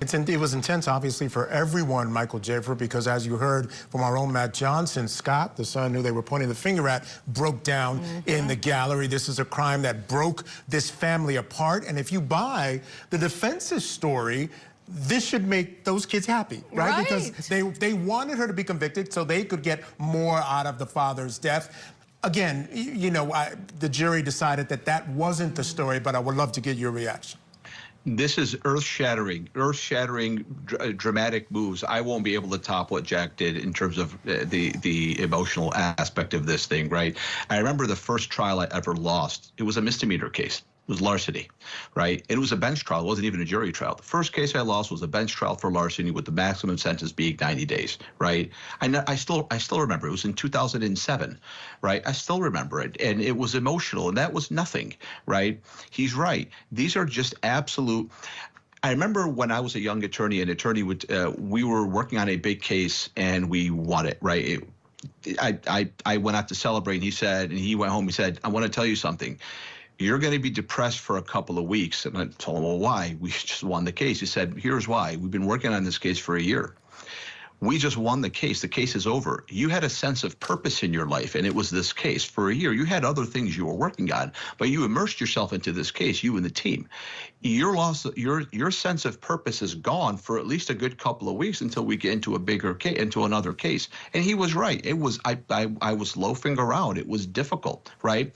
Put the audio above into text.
It was intense, obviously, for everyone, Michael Jaafar, because as you heard from our own Matt Johnson, Scott, the son who they were pointing the finger at, broke down in the gallery. This is a crime that broke this family apart. And if you buy the defense's story, this should make those kids happy, right? Because they wanted her to be convicted so they could get more out of the father's death. Again, you know, the jury decided that that wasn't the story, but I would love to get your reaction. This is earth-shattering, dramatic moves. I won't be able to top what Jack did in terms of the emotional aspect of this thing, right? I remember the first trial I ever lost. It was a misdemeanor case. It was larceny, right? It was a bench trial. It wasn't even a jury trial. The first case I lost was a bench trial for larceny with the maximum sentence being 90 days, right? I still remember. It was in 2007, right? I still remember it, and it was emotional, and that was nothing, right? He's right. These are just absolute. I remember when I was a young attorney, we were working on a big case, and we won it, right? I went out to celebrate, and he went home. He said, "I want to tell you something. You're going to be depressed for a couple of weeks." And I told him, "Well, why? We just won the case." He said, "Here's why. We've been working on this case for a year. We just won the case. The case is over. You had a sense of purpose in your life, and it was this case. For a year, you had other things you were working on, but you immersed yourself into this case, you and the team. Your sense of purpose is gone for at least a good couple of weeks until we get into a bigger case, into another case." And he was right. I was loafing around. It was difficult, right?